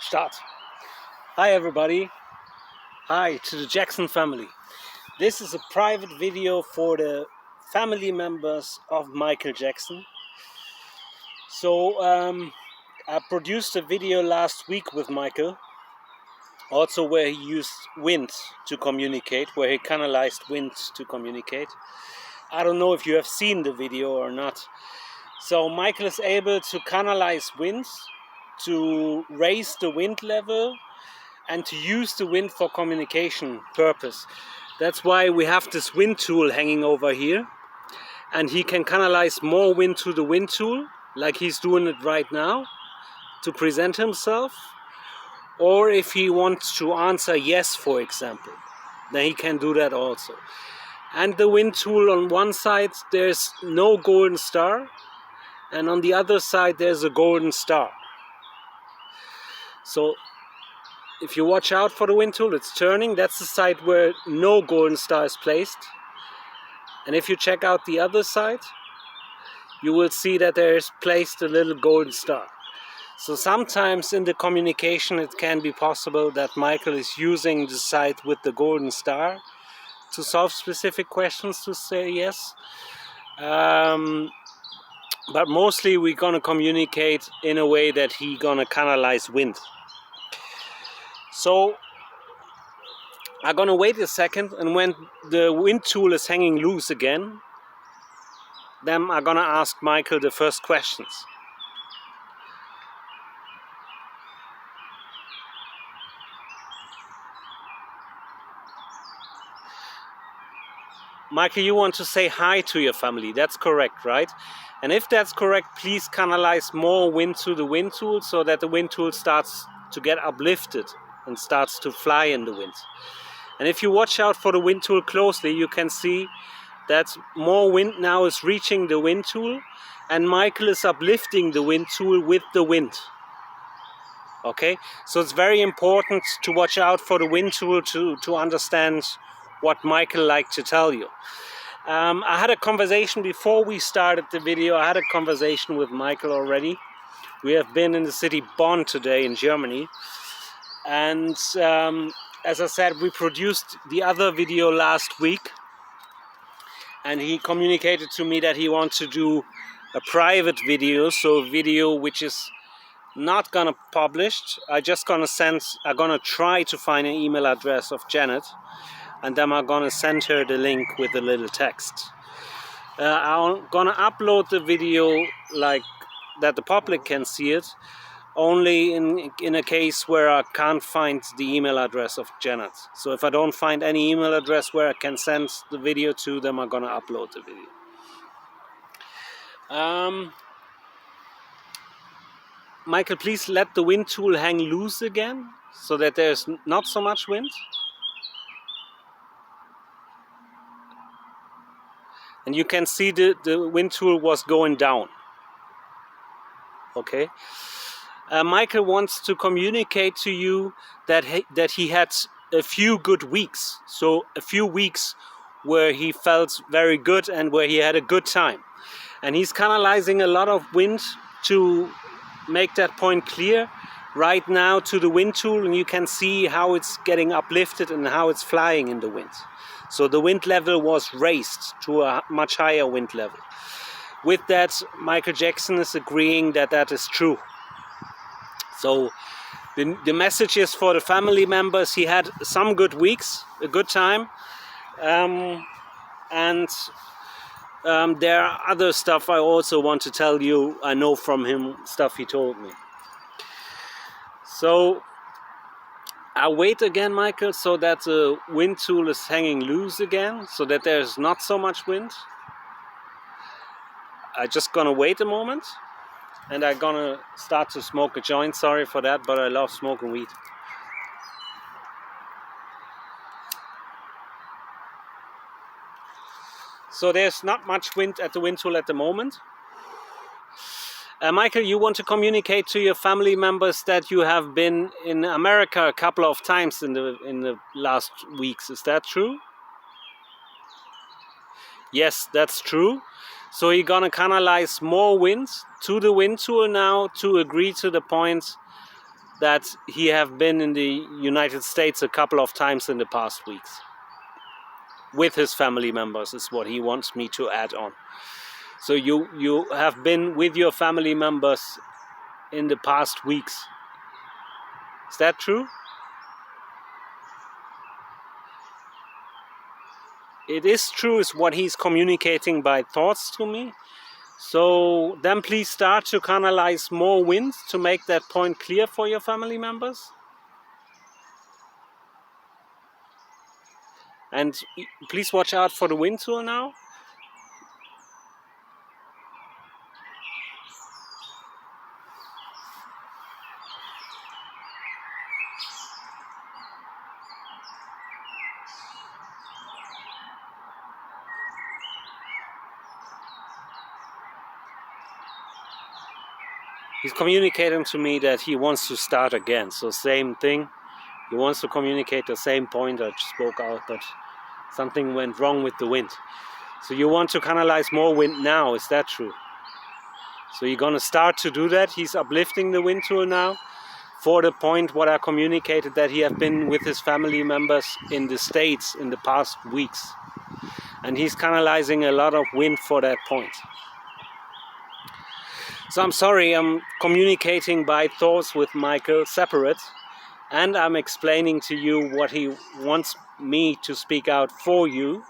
Start. Hi everybody. Hi to the Jackson family. This is a private video for the family members of Michael Jackson. So I produced a video last week with Michael, also where he used wind to communicate, where he canalized wind to communicate. I don't know if you have seen the video or not. So Michael is able to canalize wind, to raise the wind level, and to use the wind for communication purpose. That's why we have this wind tool hanging over here, and he can canalize more wind to the wind tool, like he's doing it right now, to present himself. Or if he wants to answer yes, for example, then he can do that also. And the wind tool, on one side there's no golden star, and on the other side there's a golden star. So if you watch out for the wind tool, it's turning. That's the side where no golden star is placed. And if you check out the other side, you will see that there is placed a little golden star. So sometimes in the communication it can be possible that Michael is using the side with the golden star to solve specific questions, to say yes. But mostly we're gonna communicate in a way that he gonna canalize wind. So I'm gonna wait a second, and when the wind tool is hanging loose again, then I'm gonna ask Michael the first questions. Michael, you want to say hi to your family, that's correct, right? And if that's correct, please canalize more wind to the wind tool so that the wind tool starts to get uplifted and starts to fly in the wind. And if you watch out for the wind tool closely, you can see that more wind now is reaching the wind tool, and Michael is uplifting the wind tool with the wind. Okay, so it's very important to watch out for the wind tool to understand what Michael liked to tell you. I had a conversation before we started the video. I had a conversation with Michael already. We have been in the city Bonn today in Germany, and as I said, we produced the other video last week, and he communicated to me that he wants to do a private video, so a video which is not gonna published. I'm gonna try to find an email address of Janet, and then I'm gonna send her the link with a little text. I'm gonna upload the video like that the public can see it, only in a case where I can't find the email address of Janet. So if I don't find any email address where I can send the video to them, I'm gonna upload the video. Michael, please let the wind tool hang loose again so that there's not so much wind. And you can see the wind tool was going down. Okay. Michael wants to communicate to you that he had a few good weeks. So a few weeks where he felt very good and where he had a good time. And he's canalizing a lot of wind to make that point clear right now to the wind tool, and you can see how it's getting uplifted and how it's flying in the wind. So the wind level was raised to a much higher wind level. With that, Michael Jackson is agreeing that that is true. So the message is for the family members: he had some good weeks, a good time, and there are other stuff I also want to tell you. I know from him stuff he told me. So I wait again, Michael, so that the wind tool is hanging loose again, so that there's not so much wind. I just gonna wait a moment, and I'm gonna start to smoke a joint. Sorry for that, but I love smoking weed. So there's not much wind at the wind tool at the moment. Michael, you want to communicate to your family members that you have been in America a couple of times in the last weeks. Is that true? Yes, that's true. So you're gonna canalize more wind to the wind tool now to agree to the point that he have been in the United States a couple of times in the past weeks with his family members, is what he wants me to add on. So you have been with your family members in the past weeks. Is that true? It is true, is what he's communicating by thoughts to me. So then please start to canalize more wind to make that point clear for your family members. And please watch out for the wind tool now. He's communicating to me that he wants to start again. So same thing. He wants to communicate the same point I spoke out, but something went wrong with the wind. So you want to canalize more wind now, is that true? So you're going to start to do that. He's uplifting the wind tool now for the point what I communicated, that he have been with his family members in the States in the past weeks. And he's canalizing a lot of wind for that point. So I'm sorry, I'm communicating by thoughts with Michael separate, and I'm explaining to you what he wants me to speak out for you.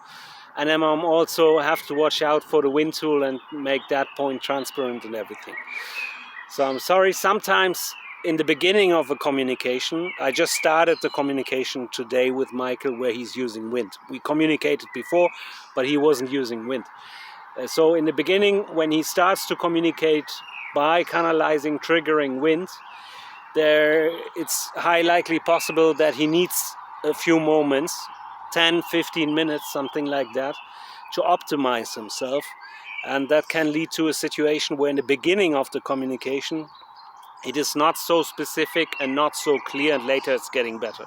And then I'm also have to watch out for the wind tool and make that point transparent and everything. So I'm sorry, sometimes in the beginning of a communication, I just started the communication today with Michael where he's using wind. We communicated before, but he wasn't using wind. So in the beginning, when he starts to communicate by canalizing, triggering wind, it's high likely possible that he needs a few moments, 10, 15 minutes, something like that, to optimize himself. And that can lead to a situation where in the beginning of the communication, it is not so specific and not so clear, and later it's getting better.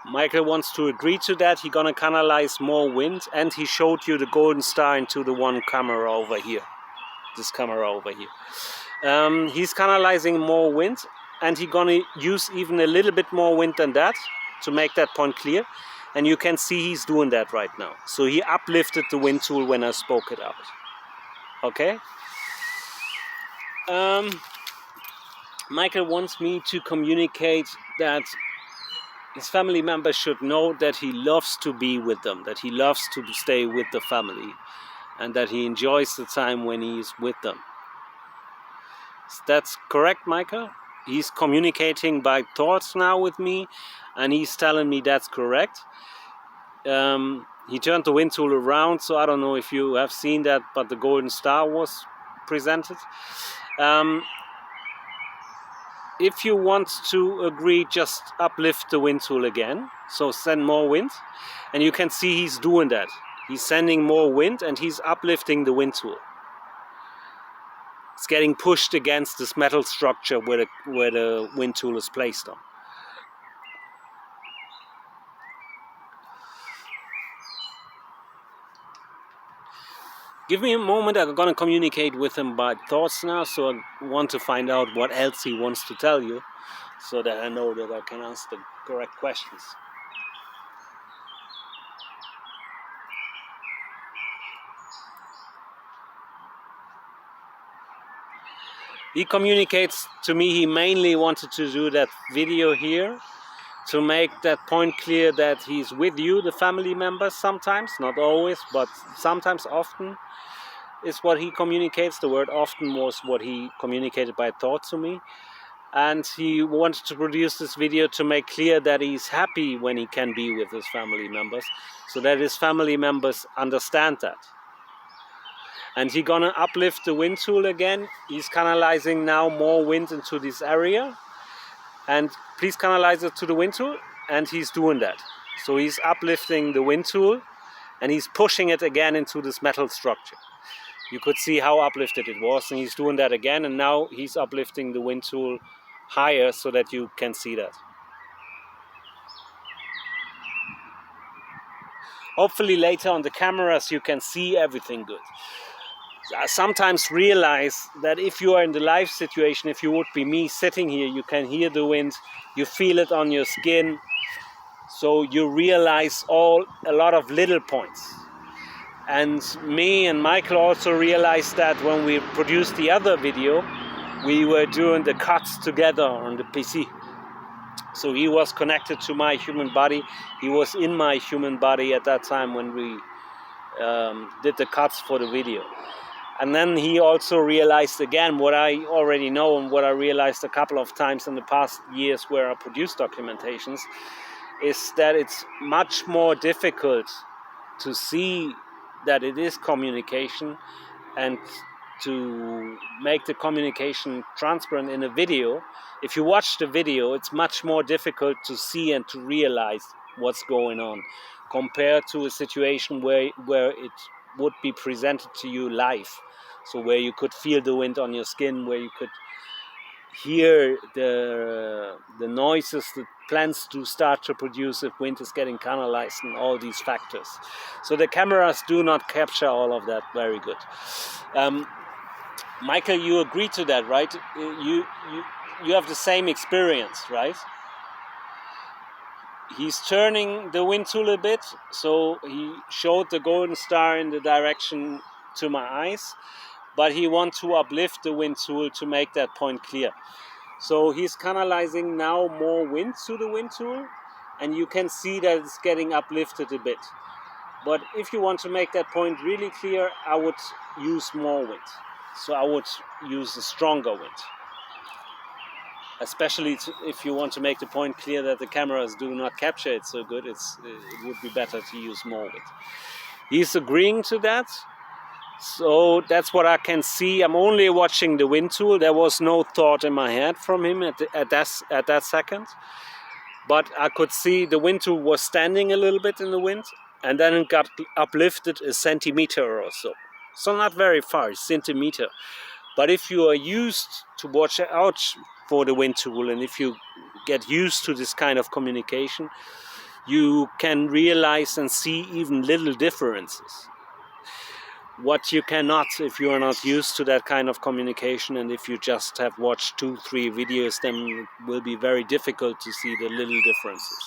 Michael wants to agree to that. He's gonna canalize more wind, and he showed you the golden star into the one camera over here. This camera over here. He's canalizing more wind, and he's gonna use even a little bit more wind than that to make that point clear. And you can see he's doing that right now. So he uplifted the wind tool when I spoke it out. Okay? Michael wants me to communicate that his family members should know that he loves to be with them, that he loves to stay with the family, and that he enjoys the time when he is with them. That's correct, Michael? He's communicating by thoughts now with me, and he's telling me that's correct. He turned the wind tool around, so I don't know if you have seen that, but the golden star was presented. If you want to agree, just uplift the wind tool again, so send more wind, and you can see he's doing that. He's sending more wind and he's uplifting the wind tool. It's getting pushed against this metal structure where the wind tool is placed on. Give me a moment, I'm going to communicate with him by thoughts now, so I want to find out what else he wants to tell you, so that I know that I can answer the correct questions. He communicates to me he mainly wanted to do that video here to make that point clear that he's with you, the family members, sometimes, not always, but sometimes, often, is what he communicates. The word often was what he communicated by thought to me. And he wanted to produce this video to make clear that he's happy when he can be with his family members, so that his family members understand that. And he's gonna uplift the wind tool again. He's canalizing now more wind into this area. And please canalize it to the wind tool, and he's doing that. So he's uplifting the wind tool, and he's pushing it again into this metal structure. You could see how uplifted it was, and he's doing that again, and now he's uplifting the wind tool higher so that you can see that. Hopefully later on the cameras you can see everything good. I sometimes realize that if you are in the live situation, if you would be me sitting here, you can hear the wind, you feel it on your skin, so you realize a lot of little points. And me and Michael also realized that when we produced the other video, we were doing the cuts together on the PC. So he was connected to my human body. He was in my human body at that time when we did the cuts for the video. And then he also realized again what I already know and what I realized a couple of times in the past years where I produced documentations, is that it's much more difficult to see that it is communication and to make the communication transparent in a video. If you watch the video, it's much more difficult to see and to realize what's going on compared to a situation where it would be presented to you live. So where you could feel the wind on your skin, where you could hear the noises that plants do start to produce if wind is getting canalized and all these factors. So the cameras do not capture all of that very good. Michael, you agree to that, right? You have the same experience, right? He's turning the wind tool a bit, so he showed the golden star in the direction to my eyes, but he wants to uplift the wind tool to make that point clear. So he's canalizing now more wind to the wind tool, and you can see that it's getting uplifted a bit. But if you want to make that point really clear, I would use more wind. So I would use a stronger wind. Especially if you want to make the point clear that the cameras do not capture it so good, it would be better to use more wind. He's agreeing to that. So that's what I can see. I'm only watching the wind tool. There was no thought in my head from him at that second. But I could see the wind tool was standing a little bit in the wind, and then it got uplifted a centimeter or so. So not very far, a centimeter. But if you are used to watch out for the wind tool, and if you get used to this kind of communication, you can realize and see even little differences. What you cannot if you are not used to that kind of communication, and if you just have watched 2-3 videos, then it will be very difficult to see the little differences.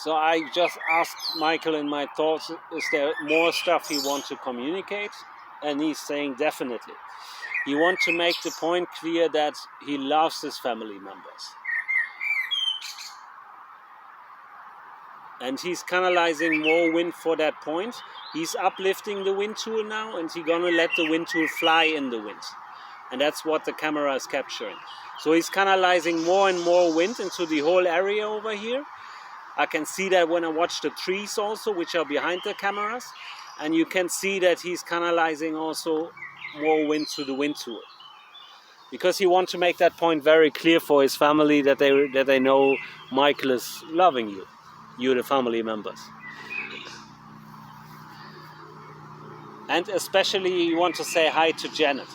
So I just asked Michael in my thoughts, is there more stuff he wants to communicate? And he's saying definitely. He wants to make the point clear that he loves his family members. And he's canalizing more wind for that point. He's uplifting the wind tool now, and he's gonna let the wind tool fly in the wind. And that's what the camera is capturing. So he's canalizing more and more wind into the whole area over here. I can see that when I watch the trees also, which are behind the cameras. And you can see that he's canalizing also more wind to the wind tool. Because he wants to make that point very clear for his family, that they know Michael is loving you. You, the family members. And especially you want to say hi to Janet.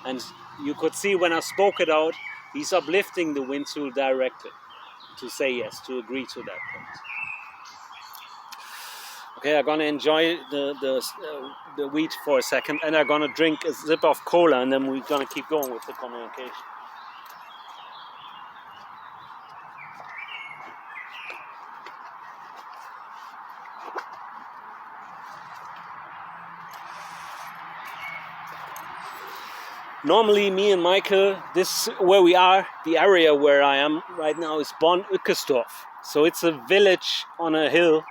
And you could see when I spoke it out, he's uplifting the wind tool directly to say yes, to agree to that point. Okay, I'm gonna enjoy the wheat for a second, and I'm gonna drink a sip of cola, and then we're gonna keep going with the communication. Normally, me and Michael, this where we are, the area where I am right now is Bonn-Ueckersdorf. So it's a village on a hill,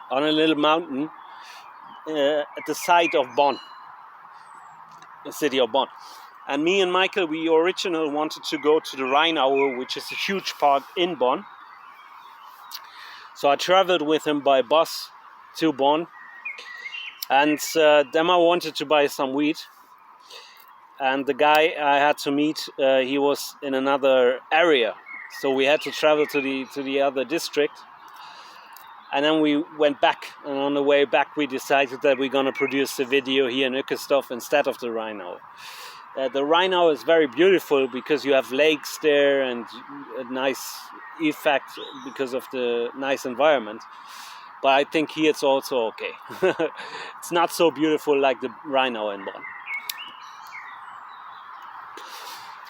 on a little mountain, at the site of Bonn, the city of Bonn. And me and Michael, we originally wanted to go to the Rheinaue, which is a huge park in Bonn. So I traveled with him by bus to Bonn. And then I wanted to buy some weed. And the guy I had to meet, he was in another area. So we had to travel to the other district. And then we went back, and on the way back we decided that we're going to produce the video here in Ueckersdorf instead of the Rheinaue. The Rheinau is very beautiful because you have lakes there and a nice effect because of the nice environment. But I think here it's also okay. It's not so beautiful like the Rheinau in Bonn.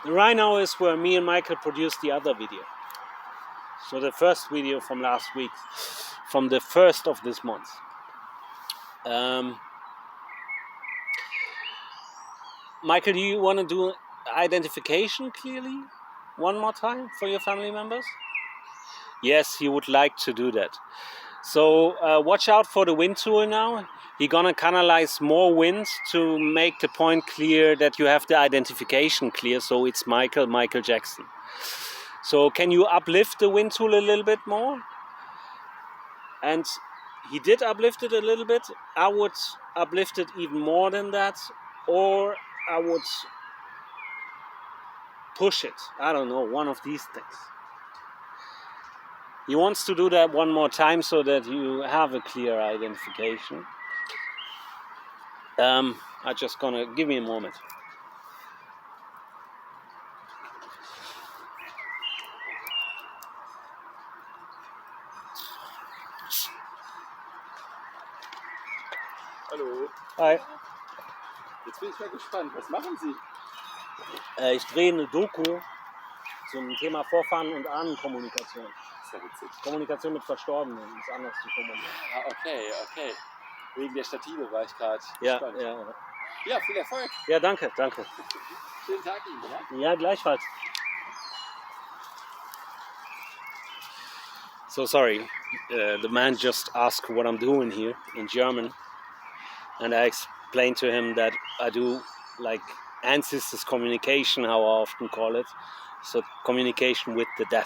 The Rheinau is where me and Michael produced the other video. So the first video from last week, from the 1st of this month. Michael, do you want to do identification clearly one more time for your family members? Yes, he would like to do that. So watch out for the wind tool now. He's gonna canalize more wind to make the point clear that you have the identification clear. So it's Michael Jackson. So can you uplift the wind tool a little bit more? And he did uplift it a little bit. I would uplift it even more than that, or I would push it. I don't know, one of these things. He wants to do that one more time so that you have a clear identification. I'm just gonna give me a moment. Hallo. Hi. Jetzt bin ich mal gespannt. Was machen Sie? Ich drehe eine Doku zum Thema Vorfahren- und Ahnenkommunikation. Das ist ja witzig. Kommunikation mit Verstorbenen ist anders zu formulieren. Ah, okay, okay. Wegen der Stative war ich gerade Ja, gespannt. ja. Ja, viel Erfolg. Ja, danke, danke. Schönen Tag Ihnen, ja? Ja, gleichfalls. So sorry, the man just asked what I'm doing here in German, and I explained to him that I do like ancestors communication, how I often call it, so communication with the dead.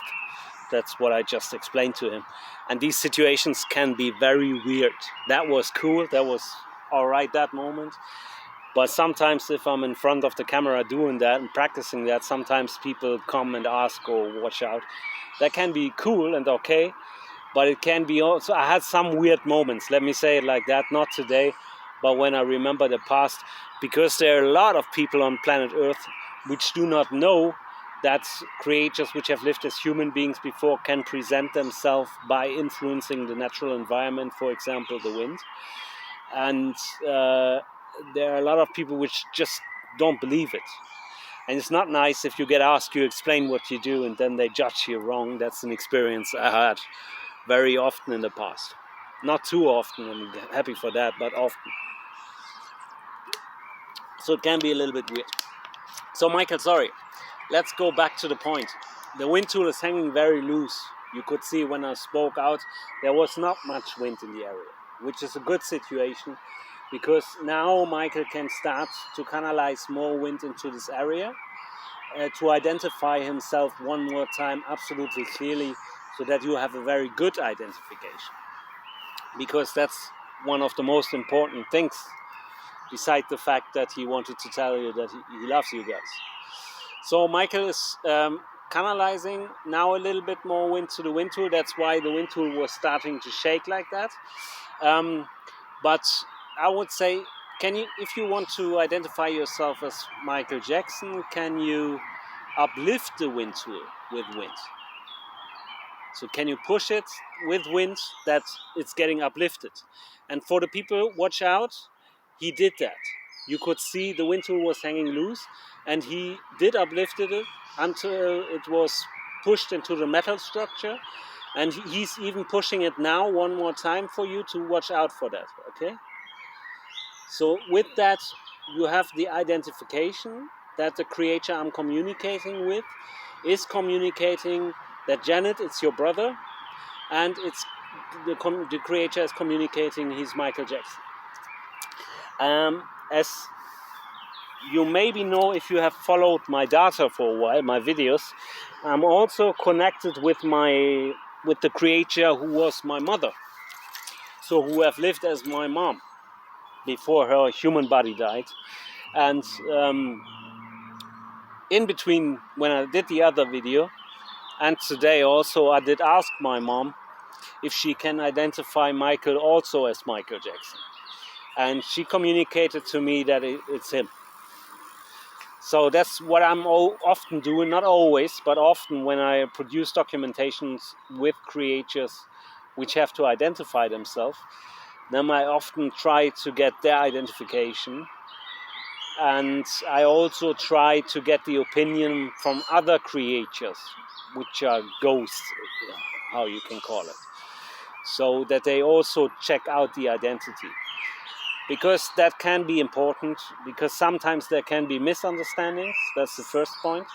That's what I just explained to him. And these situations can be very weird. That was cool, that was all right that moment. But sometimes if I'm in front of the camera doing that and practicing that, sometimes people come and ask or watch out. That can be cool and okay, but it can be also, I had some weird moments, let me say it like that, not today, but when I remember the past, because there are a lot of people on planet Earth which do not know that creatures which have lived as human beings before can present themselves by influencing the natural environment, for example, the wind. And there are a lot of people which just don't believe it. And it's not nice if you get asked, you explain what you do, and then they judge you wrong. That's an experience I had very often in the past. Not too often, I'm happy for that, but often. So it can be a little bit weird. So Michael, sorry, let's go back to the point. The wind tool is hanging very loose. You could see when I spoke out, there was not much wind in the area, which is a good situation, because now Michael can start to canalize more wind into this area, to identify himself one more time absolutely clearly, so that you have a very good identification. Because that's one of the most important things, besides the fact that he wanted to tell you that he loves you guys. So Michael is canalizing now a little bit more wind to the wind tool. That's why the wind tool was starting to shake like that. But I would say, can you, if you want to identify yourself as Michael Jackson, can you uplift the wind tool with wind? So can you push it with wind that it's getting uplifted? And for the people, watch out, he did that. You could see the wind tool was hanging loose, and he did uplifted it until it was pushed into the metal structure. And he's even pushing it now one more time for you to watch out for that, okay? So with that, you have the identification that the creature I'm communicating with is communicating that Janet, it's your brother, and it's the creator is communicating he's Michael Jackson. As you maybe know if you have followed my data for a while, my videos, I'm also connected with the creature who was my mother, so who have lived as my mom before her human body died. And in between when I did the other video and today also, I did ask my mom if she can identify Michael also as Michael Jackson. And she communicated to me that it's him. So that's what I'm often doing, not always, but often when I produce documentations with creators which have to identify themselves, then I often try to get their identification. And I also try to get the opinion from other creatures, which are ghosts, how you can call it, so that they also check out the identity. Because that can be important, because sometimes there can be misunderstandings, that's the first point.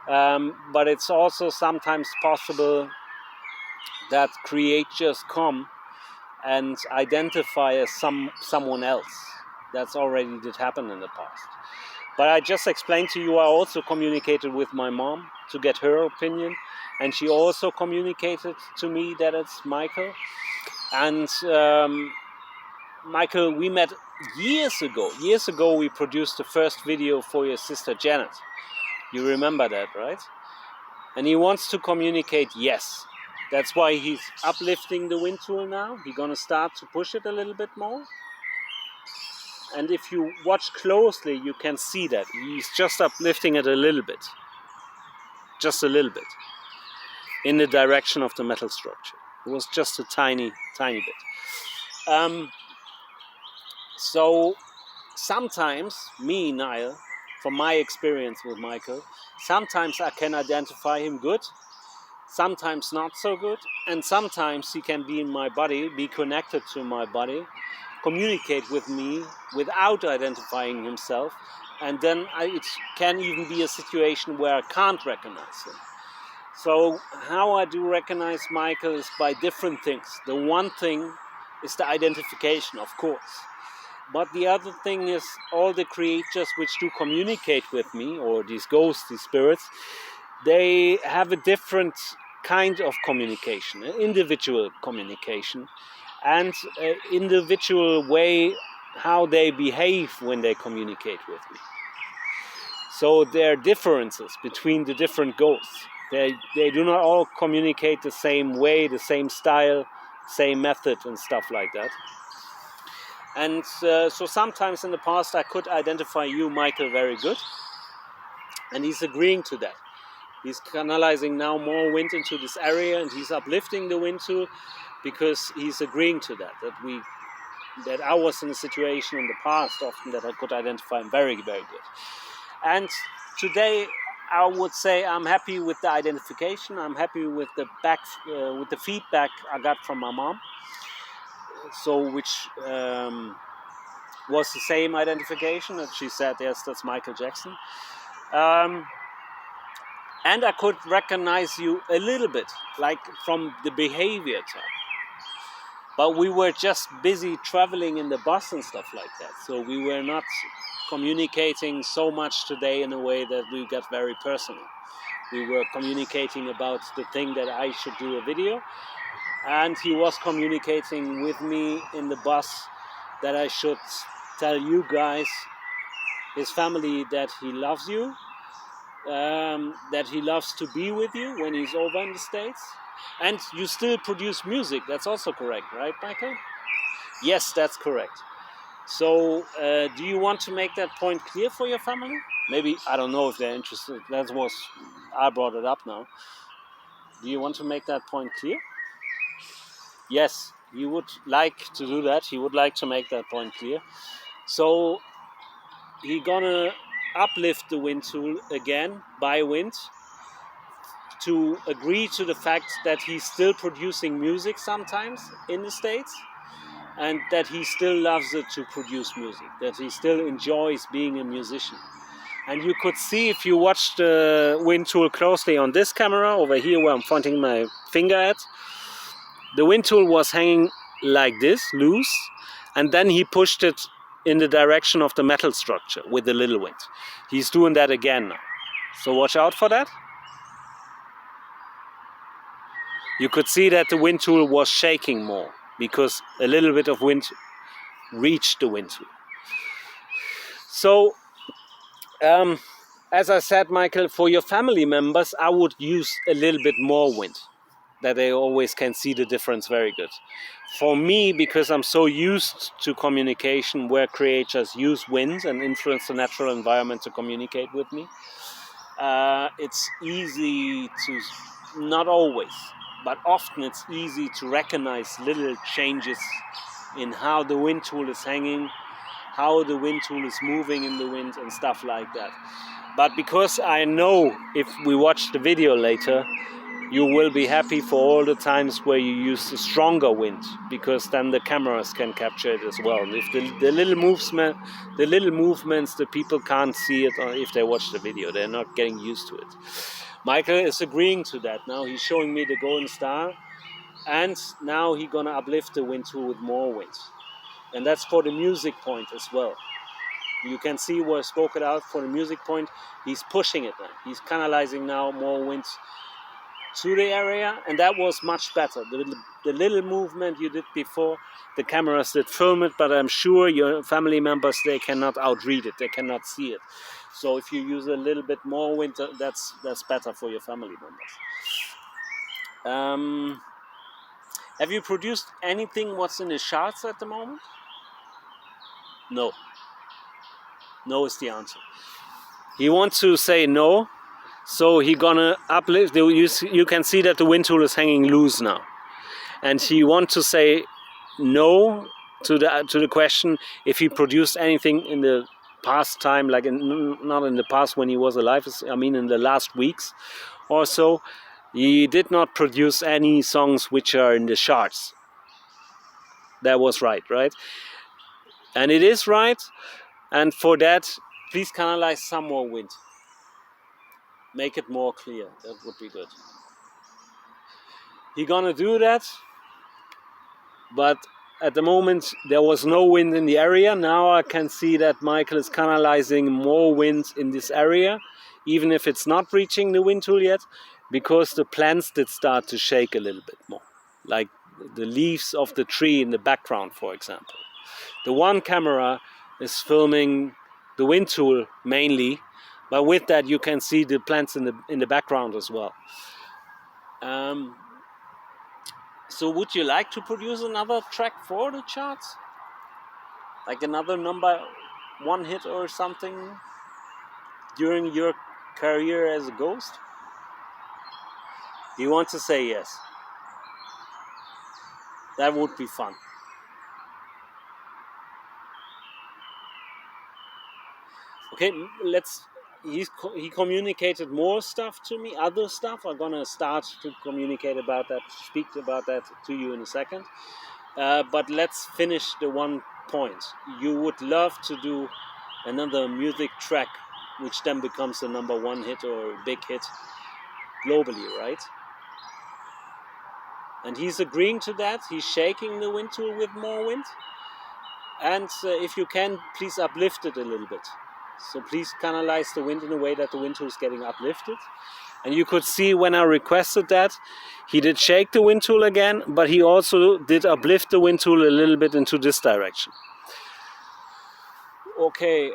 But it's also sometimes possible that creatures come and identify as someone else. That's already did happen in the past. But I just explained to you, I also communicated with my mom to get her opinion, and she also communicated to me that it's Michael. And Michael, we met years ago. Years ago, we produced the first video for your sister Janet. You remember that, right? And he wants to communicate yes. That's why he's uplifting the wind tool now. He's gonna start to push it a little bit more. And if you watch closely, you can see that he's just uplifting it a little bit. Just a little bit. In the direction of the metal structure. It was just a tiny, tiny bit. So sometimes, me, Niall, from my experience with Michael, sometimes I can identify him good, sometimes not so good, and sometimes he can be in my body, be connected to my body, communicate with me without identifying himself, and then it can even be a situation where I can't recognize him. So how I do recognize Michael is by different things. The one thing is the identification, of course. But the other thing is all the creatures which do communicate with me, or these ghosts, these spirits, they have a different kind of communication, an individual communication, and an individual way how they behave when they communicate with me. So there are differences between the different ghosts. They do not all communicate the same way, the same style, same method and stuff like that. And so sometimes in the past I could identify you, Michael, very good. And he's agreeing to that. He's canalizing now more wind into this area, and he's uplifting the wind tool because he's agreeing to that. That I was in a situation in the past often that I could identify him very, very good. And today I would say I'm happy with the identification. I'm happy with the feedback I got from my mom. So which was the same identification that she said, yes, that's Michael Jackson. And I could recognize you a little bit, like from the behavior type. But we were just busy traveling in the bus and stuff like that. So we were not communicating so much today in a way that we got very personal. We were communicating about the thing that I should do a video. And he was communicating with me in the bus that I should tell you guys, his family, that he loves you, that he loves to be with you when he's over in the States. And you still produce music, that's also correct, right, Michael? Yes, that's correct. So do you want to make that point clear for your family? Maybe, I don't know if they're interested, I brought it up now. Do you want to make that point clear? Yes, he would like to do that. He would like to make that point clear. So he's gonna uplift the wind tool again by wind to agree to the fact that he's still producing music sometimes in the States, and that he still loves it to produce music, that he still enjoys being a musician. And you could see, if you watch the wind tool closely on this camera over here where I'm pointing my finger at, the wind tool was hanging like this, loose, and then he pushed it in the direction of the metal structure with the little wind. He's doing that again now. So watch out for that. You could see that the wind tool was shaking more because a little bit of wind reached the wind tool. So, as I said, Michael, for your family members, I would use a little bit more wind, that they always can see the difference very good. For me, because I'm so used to communication where creators use wind and influence the natural environment to communicate with me, it's easy to, not always, but often it's easy to recognize little changes in how the wind tool is hanging, how the wind tool is moving in the wind and stuff like that. But because I know if we watch the video later, you will be happy for all the times where you use the stronger wind, because then the cameras can capture it as well. And if the little movements, the people can't see it if they watch the video. They're not getting used to it. Michael is agreeing to that. Now he's showing me the golden star, and now he's gonna uplift the wind tool with more wind. And that's for the music point as well. You can see where I spoke it out for the music point. He's pushing it now. He's canalizing now more wind to the area, and that was much better. The little movement you did before, the cameras did film it, but I'm sure your family members, they cannot outread it, they cannot see it. So if you use a little bit more wind, that's better for your family members. Have you produced anything what's in the charts at the moment? No. No is the answer. He wants to say no, so he gonna uplift. You can see that the wind tool is hanging loose now, and he wants to say no to the question if he produced anything in the past time, like not in the past when he was alive. I mean, in the last weeks or so, he did not produce any songs which are in the charts. That was right? And it is right. And for that, please canalize some more wind. Make it more clear. That would be good. He's gonna do that, but at the moment there was no wind in the area. Now I can see that Michael is canalizing more wind in this area, even if it's not reaching the wind tool yet, because the plants did start to shake a little bit more, like the leaves of the tree in the background, for example. The one camera is filming the wind tool mainly, but with that you can see the plants in the background as well. So would you like to produce another track for the charts? Like another number one hit or something during your career as a ghost? Do you want to say yes? That would be fun. Okay, he communicated more stuff to me, other stuff. I'm gonna start to communicate about that, speak about that to you in a second. But let's finish the one point. You would love to do another music track, which then becomes a number one hit or a big hit globally, right? And he's agreeing to that. He's shaking the wind tool with more wind. And if you can, please uplift it a little bit. So please canalize the wind in a way that the wind tool is getting uplifted. And you could see when I requested that, he did shake the wind tool again, but he also did uplift the wind tool a little bit into this direction. Okay,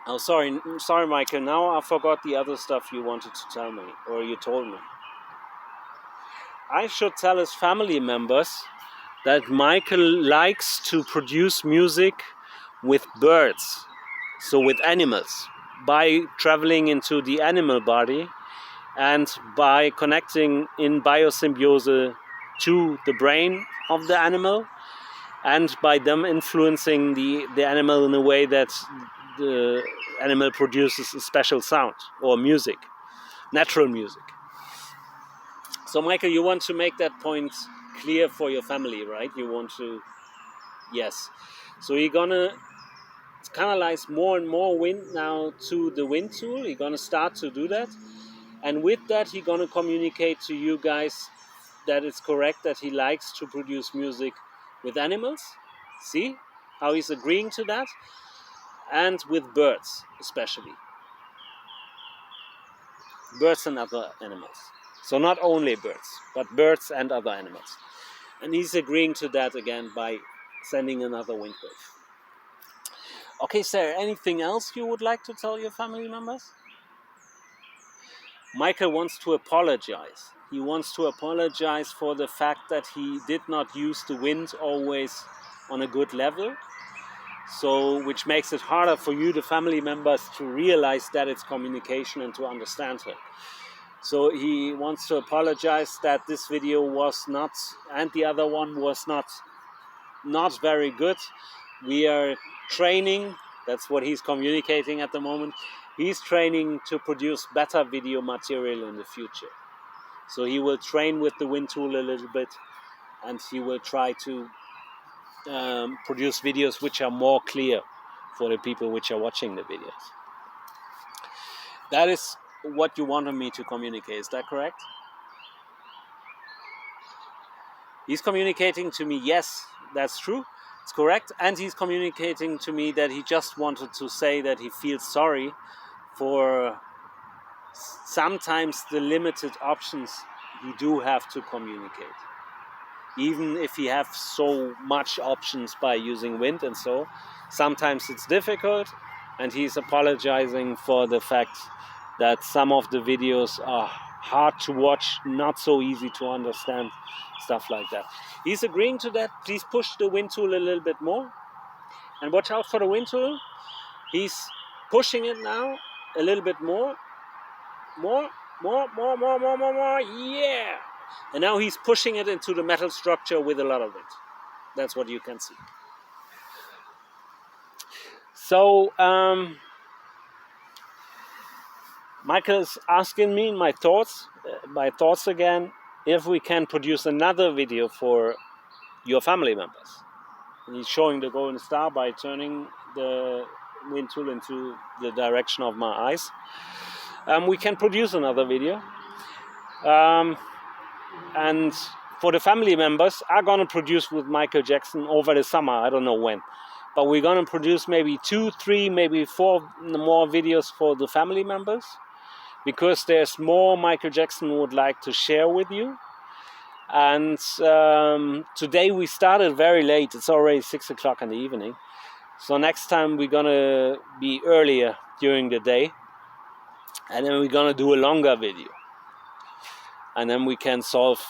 oh sorry Michael, now I forgot the other stuff you wanted to tell me, or you told me. I should tell his family members that Michael likes to produce music with birds, so with animals, by traveling into the animal body and by connecting in biosymbiose to the brain of the animal, and by them influencing the animal in a way that the animal produces a special sound or music, natural music. So Michael, you want to make that point clear for your family, right? You want to, yes. So you're gonna canalize more and more wind now to the wind tool. You're gonna start to do that. And with that, he's gonna communicate to you guys that it's correct that he likes to produce music with animals. See how he's agreeing to that? And with birds, especially. Birds and other animals. So not only birds, but birds and other animals. And he's agreeing to that again by sending another wind wave. Okay, sir, anything else you would like to tell your family members? Michael wants to apologize. He wants to apologize for the fact that he did not use the wind always on a good level. So, which makes it harder for you, the family members, to realize that it's communication and to understand it. So he wants to apologize that this video was not, and the other one was not very good. We are training, that's what he's communicating at the moment. He's training to produce better video material in the future. So he will train with the wind tool a little bit, and he will try to produce videos which are more clear for the people which are watching the videos. That is what you wanted me to communicate, is that correct? He's communicating to me, yes, that's true, it's correct, and he's communicating to me that he just wanted to say that he feels sorry for sometimes the limited options he do have to communicate. Even if he have so much options by using wind, and so sometimes it's difficult, and he's apologizing for the fact that some of the videos are hard to watch, not so easy to understand, stuff like that. He's agreeing to that. Please push the wind tool a little bit more, and watch out for the wind tool. He's pushing it now a little bit more, yeah. And now he's pushing it into the metal structure with a lot of wind. That's what you can see. So Michael's asking me my thoughts again, if we can produce another video for your family members. And he's showing the golden star by turning the wind tool into the direction of my eyes. We can produce another video. And for the family members, I'm gonna produce with Michael Jackson over the summer, I don't know when. But we're gonna produce maybe 2, 3, maybe 4 more videos for the family members, because there's more Michael Jackson would like to share with you. And today we started very late, it's already 6 o'clock in the evening. So next time we're gonna be earlier during the day, and then we're gonna do a longer video. And then we can solve,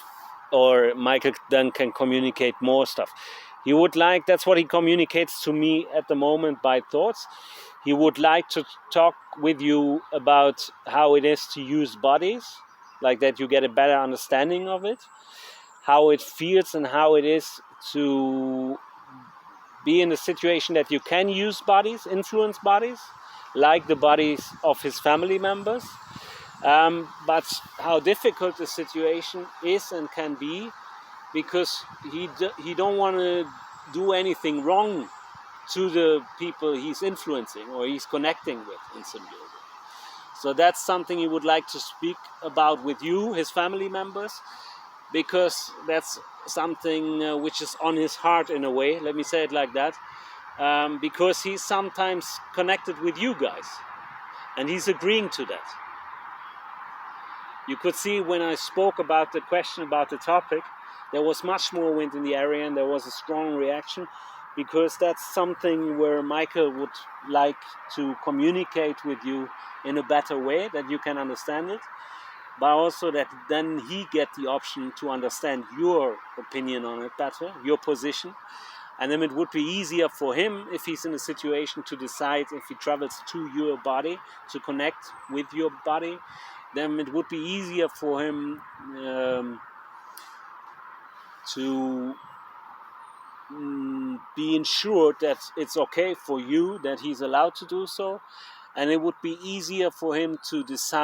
or Michael then can communicate more stuff. He would like, that's what he communicates to me at the moment by thoughts. He would like to talk with you about how it is to use bodies, like that you get a better understanding of it, how it feels and how it is to be in a situation that you can use bodies, influence bodies, like the bodies of his family members. But how difficult the situation is and can be, because he don't want to do anything wrong to the people he's influencing or he's connecting with in Symbiosis. So that's something he would like to speak about with you, his family members, because that's something which is on his heart in a way, let me say it like that, because he's sometimes connected with you guys, and he's agreeing to that. You could see when I spoke about the question about the topic, there was much more wind in the area and there was a strong reaction, because that's something where Michael would like to communicate with you in a better way, that you can understand it, but also that then he get the option to understand your opinion on it better, your position. And then it would be easier for him, if he's in a situation, to decide if he travels to your body, to connect with your body. Then it would be easier for him to be ensured that it's okay for you, that he's allowed to do so. And it would be easier for him to decide